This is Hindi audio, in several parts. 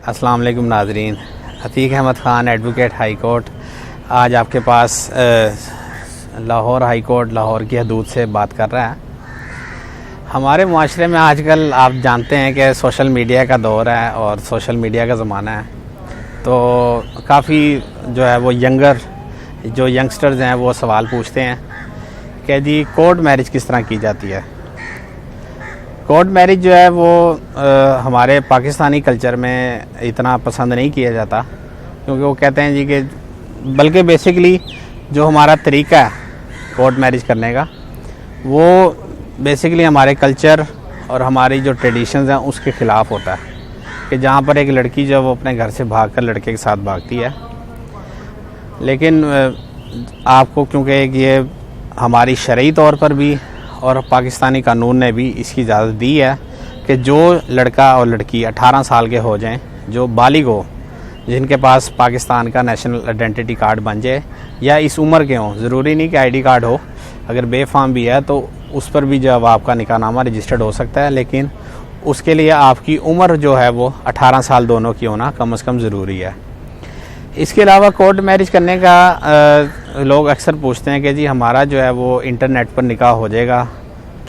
अस्सलाम वालेकुम नाज़रीन। Atiq Ahmed Khan, advocate high court, आज आपके पास लाहौर हाई कोर्ट लाहौर की हदूद से बात कर रहा है। हमारे मुआशरे में आजकल आप जानते हैं कि सोशल मीडिया का दौर है और सोशल मीडिया का ज़माना है, तो काफ़ी जो है वो यंगस्टर्स हैं वो सवाल पूछते हैं कि जी कोर्ट मैरिज किस तरह की जाती है। कोर्ट मैरिज जो है वो हमारे पाकिस्तानी कल्चर में इतना पसंद नहीं किया जाता, क्योंकि वो कहते हैं जी कि बल्कि बेसिकली जो हमारा तरीका है कोर्ट मैरिज करने का वो बेसिकली हमारे कल्चर और हमारी जो ट्रेडिशंस हैं उसके ख़िलाफ़ होता है कि जहाँ पर एक लड़की जो वो अपने घर से भागकर लड़के के साथ भागती है। लेकिन आपको क्योंकि ये हमारी शरई तौर पर भी और पाकिस्तानी कानून ने भी इसकी इजाज़त दी है कि जो लड़का और लड़की 18 साल के हो जाएं, जो बालिग हो, जिनके पास पाकिस्तान का नेशनल आइडेंटिटी कार्ड बन जाए या इस उम्र के हों, ज़रूरी नहीं कि आईडी कार्ड हो, अगर बेफाम भी है तो उस पर भी जब आपका निकाहनामा रजिस्टर्ड हो सकता है, लेकिन उसके लिए आपकी उम्र जो है वो 18 साल दोनों की होना कम से कम ज़रूरी है। इसके अलावा कोर्ट मैरिज करने का लोग अक्सर पूछते हैं कि जी हमारा जो है वो इंटरनेट पर निकाह हो जाएगा,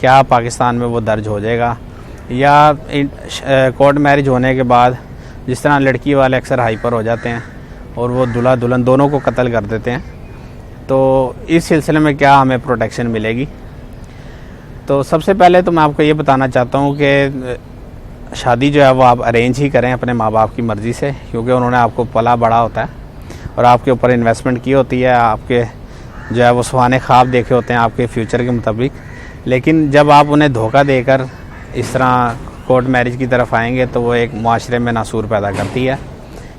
क्या पाकिस्तान में वो दर्ज हो जाएगा, या कोर्ट मैरिज होने के बाद जिस तरह लड़की वाले अक्सर हाइपर हो जाते हैं और वो दूल्हा दुल्हन दोनों को कत्ल कर देते हैं, तो इस सिलसिले में क्या हमें प्रोटेक्शन मिलेगी। तो सबसे पहले तो मैं आपको ये बताना चाहता हूँ कि शादी जो है वो आप अरेंज ही करें अपने माँ बाप की मर्ज़ी से, क्योंकि उन्होंने आपको पला बड़ा होता है और आपके ऊपर इन्वेस्टमेंट की होती है, आपके जो है वो सुहाने ख्वाब देखे होते हैं आपके फ्यूचर के मुताबिक। लेकिन जब आप उन्हें धोखा देकर इस तरह कोर्ट मैरिज की तरफ आएंगे तो वो एक माशरे में नासूर पैदा करती है,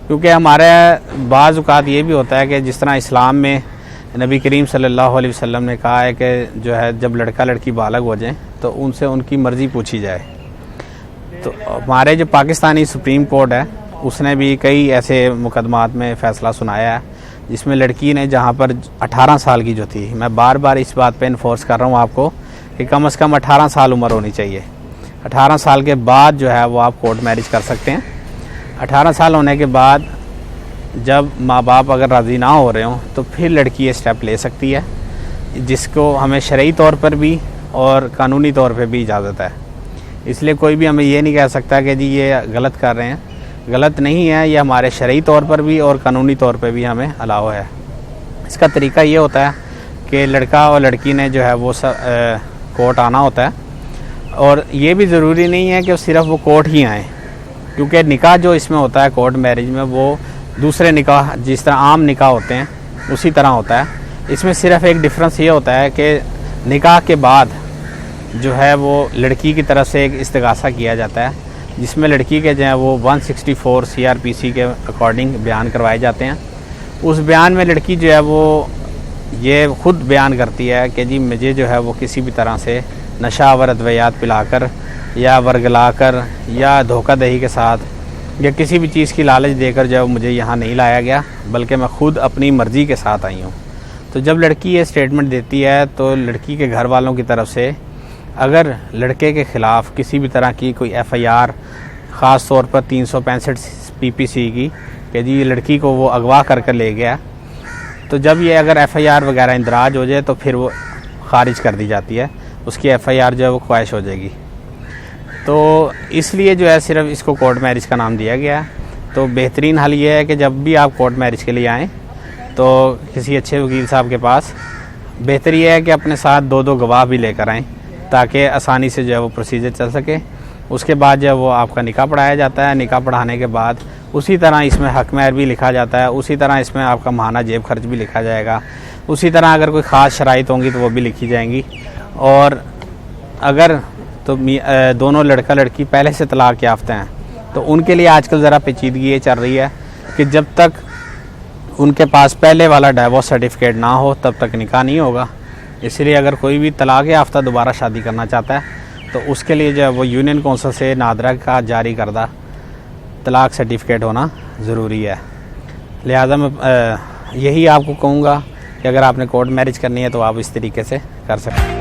क्योंकि हमारे बाज़ औक़ात ये भी होता है कि जिस तरह इस्लाम में नबी करीम सल्लल्लाहु अलैहि वसल्लम ने कहा है कि जो है जब लड़का लड़की बालग हो जाएं तो उनसे उनकी मर्ज़ी पूछी जाए। तो हमारे जो पाकिस्तानी सुप्रीम कोर्ट है उसने भी कई ऐसे मुकदमात में फ़ैसला सुनाया है जिसमें लड़की ने जहां पर 18 साल की जो थी, मैं बार बार इस बात पे इन्फोर्स कर रहा हूं आपको कि कम से कम 18 साल उम्र होनी चाहिए। 18 साल के बाद जो है वो आप कोर्ट मैरिज कर सकते हैं। 18 साल होने के बाद जब माँ बाप अगर राज़ी ना हो रहे हों तो फिर लड़की ये स्टेप ले सकती है, जिसको हमें शरई तौर पर भी और कानूनी तौर पर भी इजाज़त है। इसलिए कोई भी हमें ये नहीं कह सकता कि जी ये गलत कर रहे हैं, गलत नहीं है, ये हमारे शरई तौर पर भी और कानूनी तौर पर भी हमें अलाउ है। इसका तरीका ये होता है कि लड़का और लड़की ने जो है वो कोर्ट आना होता है, और ये भी ज़रूरी नहीं है कि सिर्फ वो कोर्ट ही आएँ, क्योंकि निकाह जो इसमें होता है कोर्ट मैरिज में वो दूसरे निकाह जिस तरह आम निकाह होते हैं उसी तरह होता है। इसमें सिर्फ एक डिफरेंस ये होता है कि निकाह के बाद जो है वो लड़की की तरफ से एक इस्तिगासा किया जाता है, जिसमें लड़की के जो है वो 164 CRPC के अकॉर्डिंग बयान करवाए जाते हैं। उस बयान में लड़की जो है वो ये ख़ुद बयान करती है कि जी मुझे जो है वो किसी भी तरह से नशा व अद्वियात पिलाकर या वर्गलाकर या धोखाधड़ी के साथ या किसी भी चीज़ की लालच देकर जो है मुझे यहाँ नहीं लाया गया, बल्कि मैं ख़ुद अपनी मर्ज़ी के साथ आई हूँ। तो जब लड़की ये स्टेटमेंट देती है तो लड़की के घर वालों की तरफ से अगर लड़के के ख़िलाफ़ किसी भी तरह की कोई FIR, ख़ास तौर पर 365 PPC की कि जी लड़की को वो अगवा कर ले गया, तो जब ये अगर FIR वगैरह इंदराज हो जाए तो फिर वो ख़ारिज कर दी जाती है, उसकी FIR जो है वो ख्वाहिश हो जाएगी। तो इसलिए जो है सिर्फ इसको कोर्ट मैरिज का नाम दिया गया है। तो बेहतरीन हल ये है कि जब भी आप कोर्ट मैरिज के लिए आएँ तो किसी अच्छे वकील साहब के पास, बेहतर ये है कि अपने साथ 2-2 गवाह भी लेकर आएँ ताकि आसानी से जो है वो प्रोसीजर चल सके। उसके बाद जो है वो आपका निकाह पढ़ाया जाता है। निकाह पढ़ाने के बाद उसी तरह इसमें हक महर भी लिखा जाता है, उसी तरह इसमें आपका माहाना जेब खर्च भी लिखा जाएगा, उसी तरह अगर कोई ख़ास शराइत होंगी तो वो भी लिखी जाएंगी। और अगर तो दोनों लड़का लड़की पहले से तलाक़ याफ्ता हैं तो उनके लिए आजकल ज़रा पेचीदगी ये चल रही है कि जब तक उनके पास पहले वाला डाइवोर्स सर्टिफिकेट ना हो तब तक निकाह नहीं होगा। इसलिए अगर कोई भी तलाक़ याफ्ता दोबारा शादी करना चाहता है तो उसके लिए जो है वो यूनियन कौंसिल से नादरा का जारी करदा तलाक़ सर्टिफिकेट होना ज़रूरी है। लिहाजा मैं यही आपको कहूँगा कि अगर आपने कोर्ट मैरिज करनी है तो आप इस तरीके से कर सकते हैं।